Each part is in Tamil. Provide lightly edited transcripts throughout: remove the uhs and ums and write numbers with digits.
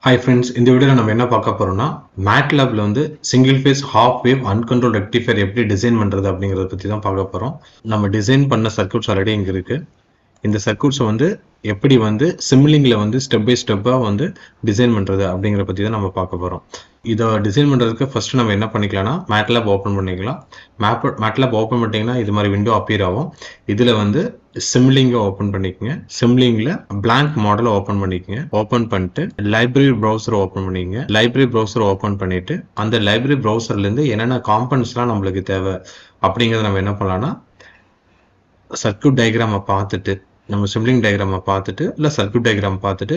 ஹாய் ஃப்ரெண்ட்ஸ், இந்த வீடியோவில் நம்ம என்ன பார்க்க போகிறோம்னா மேட்லேபில் வந்து single phase half wave அன்கண்ட்ரோல் rectifier எப்படி டிசைன் பண்ணுறது அப்படிங்கிறத பற்றி தான் பார்க்க போகிறோம். நம்ம டிசைன் பண்ண சர்க்யூட்ஸ் ஆல்ரெடி இங்கே இருக்குது. இந்த சர்க்யூட்ஸை வந்து எப்படி வந்து சிம்லிங்கில் வந்து ஸ்டெப் பை ஸ்டெப்பாக வந்து டிசைன் பண்ணுறது அப்படிங்கிற பற்றி தான் நம்ம பார்க்க போகிறோம். இதை டிசைன் பண்ணுறதுக்கு ஃபஸ்ட்டு நம்ம என்ன பண்ணிக்கலாம்னா மேட்லேப் ஓப்பன் பண்ணிக்கலாம். மேட்லேப் ஓப்பன் பண்ணிட்டீங்கன்னா இது மாதிரி விண்டோ அப்பியர் ஆகும். இதில் வந்து சிம்லிங்கை ஓப்பன் பண்ணிக்கோங்க. சிம்லிங்கில் பிளாங்க் மாடலை ஓப்பன் பண்ணிக்கோங்க. ஓப்பன் பண்ணிட்டு லைப்ரரி ப்ரௌசரை ஓப்பன் பண்ணிக்கங்க. லைப்ரரி ப்ரௌசரை ஓப்பன் பண்ணிவிட்டு அந்த லைப்ரரி ப்ரௌசர்லேருந்து என்னென்ன காம்பனன்ட்ஸ்லாம் நம்மளுக்கு தேவை அப்படிங்கிறத நம்ம என்ன பண்ணலாம்னா சர்க்யூட் டயக்ராமை பார்த்துட்டு நம்ம சிம்லிங் டயக்ராமை பார்த்துட்டு இல்லை சர்க்யூட் டயக்ராம் பார்த்துட்டு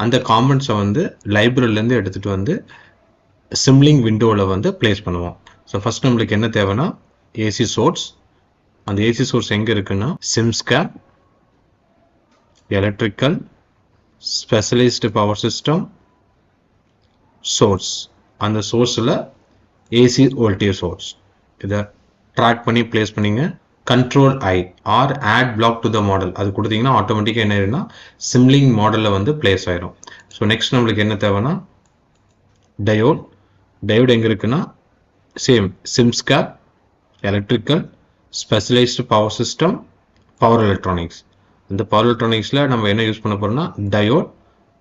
அந்த காம்பனன்ட்ஸை வந்து லைப்ரரியிலேருந்து எடுத்துகிட்டு வந்து சிம்லிங் விண்டோவில் வந்து பிளேஸ் பண்ணுவோம். ஸோ ஃபஸ்ட் நம்மளுக்கு என்ன தேவைன்னா ஏசி சோர்ஸ். அந்த ஏசி சோர்ஸ் எங்கே இருக்குன்னா Simscape, electrical, specialized power system, source. அந்த சோர்ஸில் ஏசி வோல்டேஜ் சோர்ஸ் இதை ட்ராக் பண்ணி பிளேஸ் பண்ணிங்க. Control I or add block to the model அது கொடுத்தீங்கன்னா ஆட்டோமேட்டிக்காக என்ன ஆயிருன்னா சிம்லிங் மாடலில் வந்து பிளேஸ் ஆயிரும். ஸோ நெக்ஸ்ட் நம்மளுக்கு என்ன தேவைன்னா டயோட் எங்கே இருக்குன்னா same Simscape, electrical, specialized power system, power electronics. இந்த பவர் எலக்ட்ரானிக்ஸில் நம்ம என்ன யூஸ் பண்ண போகிறோம்னா டயோட்.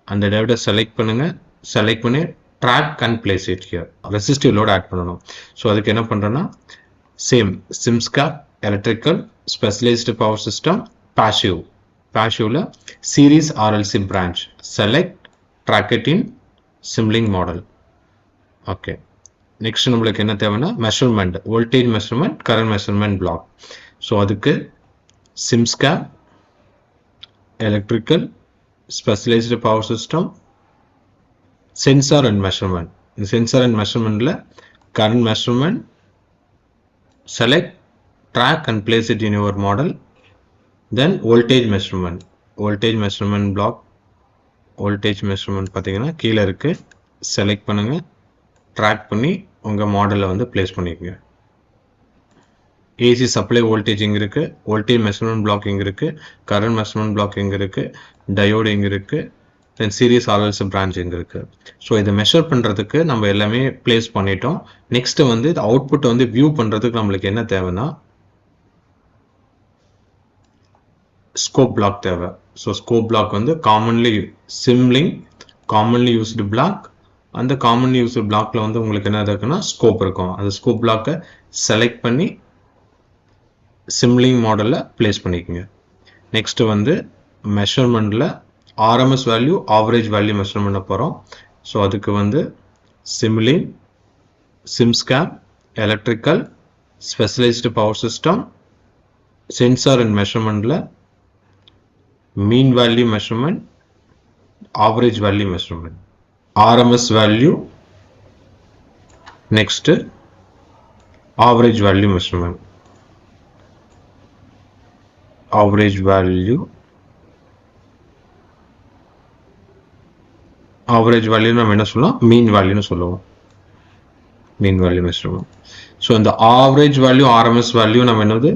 அந்த டயோடை செலக்ட் பண்ணுங்கள். செலக்ட் பண்ணி drag and place it here. Resistive load add பண்ணணும். ஸோ அதுக்கு என்ன பண்ணுறோன்னா same Simscape, electrical, specialized power system, பேசிவ்ல series RLC branch select drag it in Simulink model. Okay, next நம்மளுக்கு என்ன தேவைன்னா measurement, voltage measurement, current measurement block. So அதுக்கு சிம்ஸ்கேப், electrical, specialized power system, sensor and measurement. இந்த சென்சார் அண்ட் மெஷர்மெண்ட்டில் current measurement, select track and place it in your model. Then voltage measurement block. voltage measurement பார்த்தீங்கன்னா கீழே இருக்கு. செலக்ட் பண்ணுங்க. ட்ராக் பண்ணி உங்கள் மாடலில் வந்து பிளேஸ் பண்ணிக்கோங்க. ஏசி சப்ளை வோல்டேஜ் இங்கே இருக்கு. வோல்டேஜ் மெஷர்மெண்ட் பிளாக் இங்கே இருக்கு. கரண்ட் மெஷர்மெண்ட் பிளாக் இங்கே இருக்கு. டயோடு இங்கே இருக்கு. தென் சீரீஸ் ஆர்எல்சி பிரான்ச் எங்கே இருக்குது. ஸோ இதை மெஷர் பண்ணுறதுக்கு நம்ம எல்லாமே பிளேஸ் பண்ணிட்டோம். நெக்ஸ்ட்டு வந்து இது அவுட்புட்டை வந்து வியூ பண்ணுறதுக்கு நம்மளுக்கு என்ன தேவைன்னா ஸ்கோப் பிளாக் தேவை. ஸோ ஸ்கோப் பிளாக் வந்து சிம்லிங் காமன்லி யூஸ்டு பிளாக். அந்த காமன்லி யூஸ்டு பிளாக்ல வந்து உங்களுக்கு என்ன இருக்குன்னா ஸ்கோப் இருக்கும். அந்த ஸ்கோப் பிளாக்கை செலக்ட் பண்ணி சிம்லிங் மாடலில் பிளேஸ் பண்ணிக்கோங்க. நெக்ஸ்ட்டு வந்து மெஷர்மெண்ட்டில் RMS value, average value measure பண்ண போகிறோம். ஸோ அதுக்கு வந்து Simulink, Simscape, electrical, specialized power system, sensor and மெஷர்மெண்ட்டில் mean value measurement, average value measurement, RMS value, next average value measurement. Average value நம்ம என்ன சொல்லலாம், மீன் வேல்யூன்னு சொல்லுவோம். Mean value measurement. ஸோ இந்த ஆவரேஜ் வேல்யூ, RMS வேல்யூ நம்ம என்னது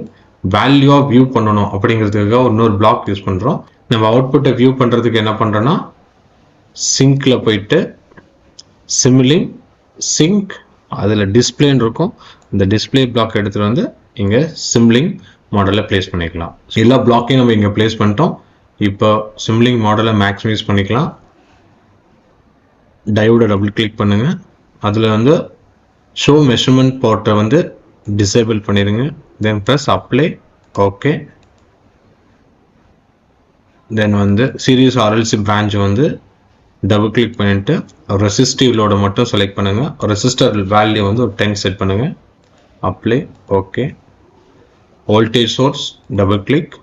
வேல்யூவாக வியூ பண்ணணும் அப்படிங்கிறதுக்காக இன்னொரு பிளாக் யூஸ் பண்ணுறோம். நம்ம அவுட்புட்டை வியூ பண்ணுறதுக்கு என்ன பண்ணுறோன்னா சிங்கில் போயிட்டு சிம்லிங், சிங்க், அதில் டிஸ்பிளேன்னு இருக்கும். இந்த டிஸ்பிளே பிளாக் எடுத்துகிட்டு வந்து இங்கே சிம்லிங் மாடலில் பிளேஸ் பண்ணிக்கலாம். எல்லா பிளாக்கையும் நம்ம இங்கே பிளேஸ் பண்ணிட்டோம். இப்போ சிம்லிங் மாடலை மேக்ஸிமைஸ் பண்ணிக்கலாம். டயோட டபுள் கிளிக் பண்ணுங்க. அதில் வந்து ஷோ மெஷர்மெண்ட் போர்ட்டை வந்து டிசேபிள் பண்ணிடுங்க. தென் ப்ரெஸ் அப்ளை. ஓகே, தென் வந்து சீரீஸ் ஆர்எல்சி பிரான்ச் வந்து டபுள் கிளிக் பண்ணிட்டு ரெசிஸ்டிவ் லோடை மட்டும் செலக்ட் பண்ணுங்க. ரெசிஸ்டர் வேல்யூ வந்து ஒரு 10 செட் பண்ணுங்க. Apply. Okay, voltage source double click.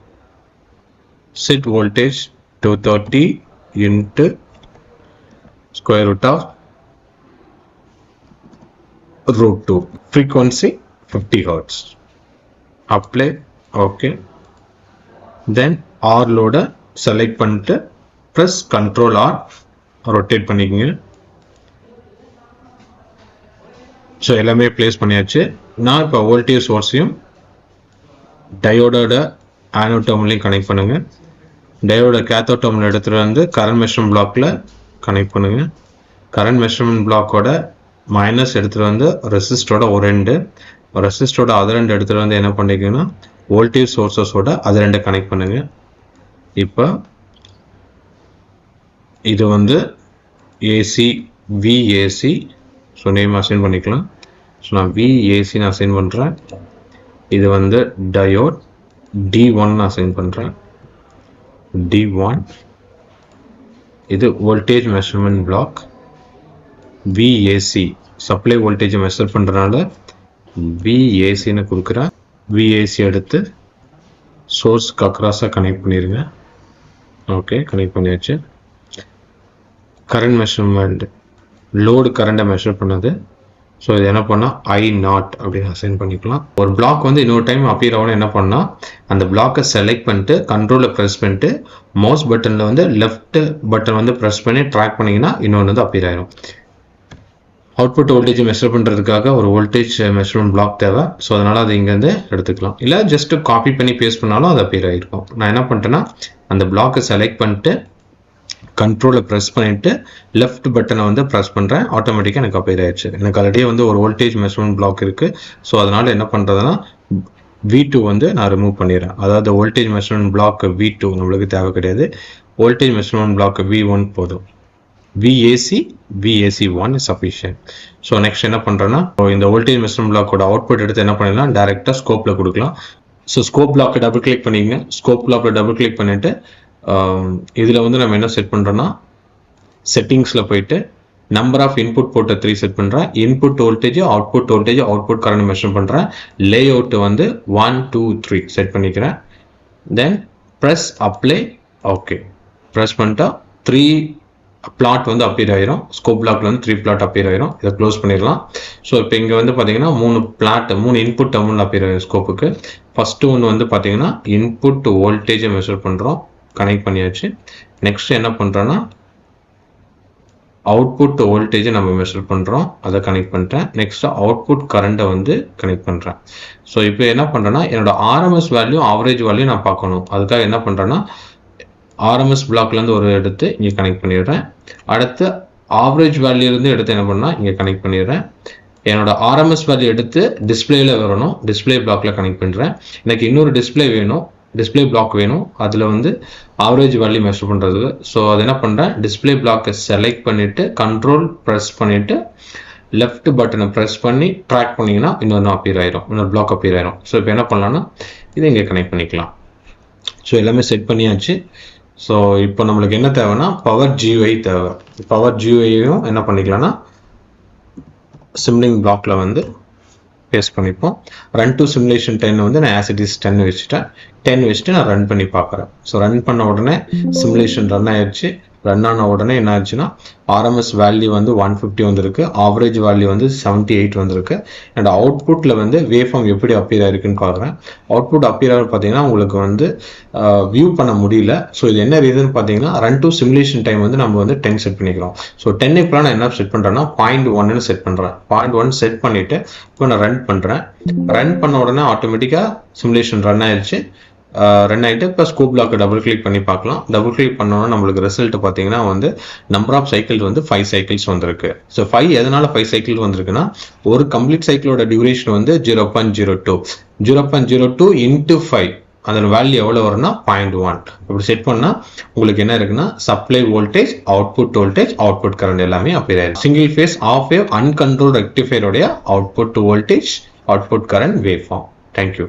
Set voltage 230 into square root of √2. frequency 50 Hz. apply. okay, then R load select பண்ணிட்டு press Ctrl R rotate பண்ணிக்கங்க. ஸோ எல்லாமே பிளேஸ் பண்ணியாச்சு. நான் இப்போ வோல்டேஜ் சோர்ஸையும் டயோடோட ஆனோட் டெர்மினலையும் கனெக்ட் பண்ணுங்க. டயோட கேத்தோட் டெர்மினல் எடுத்துகிட்டு வந்து கரண்ட் மெஷர்மெண்ட் பிளாக்ல கனெக்ட் பண்ணுங்க. கரண்ட் மெஷர்மெண்ட் பிளாக்கோட மைனஸ் எடுத்துகிட்டு வந்து ரெசிஸ்டரோட ஒரு ரெண்டு, ரெசிஸ்டரோட அது ரெண்டு எடுத்துகிட்டு வந்து என்ன பண்ணிக்கணும்னா வோல்டேஜ் சோர்ஸஸோட அது ரெண்டு கனெக்ட் பண்ணுங்க. இப்போ இது வந்து AC VAC, so name assign பண்ணிக்கலாம். ஸோ நான் விஏசி நான் அசைன் பண்ணுறேன். இது வந்து டயோட் D1 அசைன் பண்ணுறேன். D1 இது voltage measurement block. VAC supply voltage measure பண்ணுறதுனால விஏசின்னு கொடுக்குறேன். விஏசி எடுத்து சோர்ஸ்க்கு அக்ராஸாக கனெக்ட் பண்ணிடுங்க. ஓகே, கனெக்ட் பண்ணியாச்சு. கரண்ட் மெஷர்மெண்ட் லோடு கரண்ட்டை மெஷர் பண்ணது. ஸோ இது என்ன பண்ணால் I0 அப்படின்னு அசைன் பண்ணிக்கலாம். ஒரு பிளாக் வந்து இன்னொரு டைம் அப்பியர் ஆகணும் என்ன பண்ணால் அந்த பிளாக்கை செலக்ட் பண்ணிட்டு கண்ட்ரோலில் ப்ரெஸ் பண்ணிட்டு மவுஸ் பட்டனில் வந்து லெஃப்ட் பட்டன் வந்து ப்ரெஸ் பண்ணி ட்ராக் பண்ணிங்கன்னா இன்னொன்று வந்து அப்பியர் ஆகிடும். அவுட்புட் வோல்டேஜ் மெஷர் பண்ணுறதுக்காக ஒரு வோல்டேஜ் மெஷர்மெண்ட் பிளாக் தேவை. ஸோ அதனால் அது இங்கேருந்து எடுத்துக்கலாம். இல்லை ஜஸ்ட் காப்பி பண்ணி பேஸ்ட் பண்ணாலும் அது அப்பியர் ஆகிருக்கும். நான் என்ன பண்ணிட்டேன்னா அந்த பிளாக்கை செலக்ட் பண்ணிட்டு கண்ட்ரோலை ப்ரெஸ் பண்ணிவிட்டு லெஃப்ட் பட்டனை வந்து ப்ரெஸ் பண்ணுறேன். ஆட்டோமேட்டிக்காக எனக்கு அப்பியர் ஆயிடுச்சு. எனக்கு ஆல்ரெடி வந்து ஒரு வோல்டேஜ் மெஷர்மெண்ட் பிளாக் இருக்குது. ஸோ அதனால் என்ன பண்ணுறதுன்னா V2 வந்து நான் ரிமூவ் பண்ணிடுறேன். அதாவது வோல்டேஜ் மெஷர்மெண்ட் பிளாக் V2 நம்மளுக்கு தேவை கிடையாது. வோல்டேஜ் மெஷர்மெண்ட் பிளாக் V1 போதும். VAC1 is sufficient. So next என்ன பண்ணுறேன்னா இந்த வோல்டேஜ் மெஷர்மெண்ட் பிளாக்கோட அவுட்புட் எடுத்து என்ன பண்ணிடலாம், டேரெக்டாக ஸ்கோப்பில் கொடுக்கலாம். ஸோ ஸ்கோப் பிளாக்கை டபுள் கிளிக் பண்ணிங்க. ஸ்கோப் பிளாக்கில் டபுள் கிளிக் பண்ணிவிட்டு இதில் வந்து நம்ம என்ன செட் பண்ணுறோன்னா செட்டிங்ஸில் போயிட்டு நம்பர் ஆஃப் இன்புட் போர்ட்டை 3 செட் பண்ணுறேன். Input voltage, output current measure பண்ணுறேன். லே அவுட்டு வந்து 1 2 3 செட் பண்ணிக்கிறேன். தென் ப்ரெஸ் அப்ளை. ஓகே, ப்ரெஸ் பண்ணிட்டா 3 பிளாட் வந்து அப்பியர் ஆயிரும். ஸ்கோப் பிளாக்ல வந்து 3 பிளாட் அப்பியர் ஆயிரும். இதை க்ளோஸ் பண்ணிடலாம். ஸோ இப்போ இங்கே வந்து பார்த்தீங்கன்னா 3 இன்புட் டெர்மினல் அப்பியர் ஆயிரும் ஸ்கோப்புக்கு. ஃபர்ஸ்ட் ஒன்று வந்து பார்த்தீங்கன்னா இன்புட் வோல்டேஜை மெஷர் பண்ணுறோம், கனெக்ட் பண்ணியாச்சு. நெக்ஸ்ட் என்ன பண்ணுறோன்னா அவுட்புட் வோல்டேஜை நம்ம மெஷர் பண்ணுறோம், அதை கனெக்ட் பண்ணிட்டேன். நெக்ஸ்ட் அவுட்புட் கரண்ட்டை வந்து கனெக்ட் பண்ணுறேன். ஸோ இப்போ என்ன பண்ணுறேன்னா என்னோட ஆர்எம்எஸ் வேல்யூ ஆவரேஜ் வேல்யூ நான் பார்க்கணும். அதுக்காக என்ன பண்ணுறேன்னா ஆர்எம்எஸ் பிளாக்லேருந்து ஒரு எடுத்து இங்கே கனெக்ட் பண்ணிடுறேன். அடுத்து ஆவரேஜ் வேல்யூலேருந்து எடுத்து என்ன பண்ணால் இங்கே கனெக்ட் பண்ணிடுறேன். என்னோட ஆர்எம்எஸ் வேல்யூ எடுத்து டிஸ்பிளேல வரணும், டிஸ்பிளே பிளாக்ல கனெக்ட் பண்ணுறேன். எனக்கு இன்னொரு டிஸ்பிளே வேணும், டிஸ்பிளே பிளாக் வேணும். அதில் வந்து ஆவரேஜ் வேல்யூ மெஷர் பண்ணுறதுக்கு. ஸோ அது என்ன பண்ணுறேன், டிஸ்பிளே பிளாக்கை செலக்ட் பண்ணிவிட்டு கண்ட்ரோல் ப்ரெஸ் பண்ணிவிட்டு லெஃப்ட் பட்டனை ப்ரெஸ் பண்ணி ட்ராக் பண்ணிங்கன்னா இன்னொன்று அப்பியர் ஆயிரும், இன்னொரு பிளாக் அப்பியர் ஆயிரும். ஸோ இப்போ என்ன பண்ணலாம்னா இதை இங்கே கனெக்ட் பண்ணிக்கலாம். ஸோ எல்லாமே செட் பண்ணியாச்சு. ஸோ இப்போ நம்மளுக்கு என்ன தேவைன்னா பவர் GUI தேவை. பவர் GUIயும் என்ன பண்ணிக்கலாம்னா சிம்லிங் பிளாக்ல வந்து பேஸ்ட் பண்ணிப்போம். ரன் டு சிமுலேஷன் 10 வந்து நான் ஆஸ் இட் இஸ் 10 வச்சுட்டேன். 10 வச்சுட்டு நான் ரன் பண்ணி பார்க்குறேன். ஸோ ரன் பண்ண உடனே சிமுலேஷன் ரன் ஆயிடுச்சு. ரன் ஆன உடனே என்ன ஆச்சுன்னா ஆர்எம்எஸ் வேல்யூ வந்து 150 வந்திருக்கு, ஆவரேஜ் வேல்யூ வந்து 78 வந்திருக்கு. அண்ட் அவுட்புட்டில் வந்து வேவ் ஃபார்ம் எப்படி அப்பியர் ஆயிருக்குன்னு பார்க்குறேன். அவுட்புட் அப்பியர் ஆகிற பார்த்தீங்கன்னா உங்களுக்கு வந்து வியூ பண்ண முடியல. ஸோ இது என்ன ரீசன் பார்த்தீங்கன்னா ரன் டு சிமுலேஷன் டைம் வந்து நம்ம வந்து 10 செட் பண்ணிக்கிறோம். ஸோ 10 இப்போ நான் என்ன செட் பண்ணுறேன்னா 0.1 செட் பண்ணுறேன். 0.1 செட் பண்ணிவிட்டு இப்போ நான் ரன் பண்ணுறேன். ரன் பண்ண உடனே ஆட்டோமேட்டிக்காக சிமுலேஷன் ரன் ஆயிடுச்சு. ரன் ஆகிட்டு இப்போ ஸ்கோப் பிளாக் டபுள் கிளிக் பண்ணி பார்க்கலாம். டபுள் கிளிக் பண்ணோன்னா நம்மளுக்கு ரிசல்ட் பார்த்தீங்கன்னா வந்து நம்பர் ஆஃப் சைக்கிள்ஸ் வந்து 5 சைக்கிள்ஸ் வந்திருக்கு. ஸோ 5 எதனால 5 சைக்கிள் வந்திருக்குன்னா ஒரு கம்ப்ளீட் சைக்கிளோட டியூரேஷன் வந்து 0.02 இன்ட்டு 5 அதோட வேல்யூ எவ்வளோ வரும்னா 0.1. அப்படி செட் பண்ணால் உங்களுக்கு என்ன இருக்குன்னா சப்ளை வோல்டேஜ், அவுட்புட் கரண்ட் எல்லாமே அப்பியர் ஆயிடும். Single phase half wave uncontrolled ரெக்டிஃபையருடைய output voltage, output current wave form. Thank you.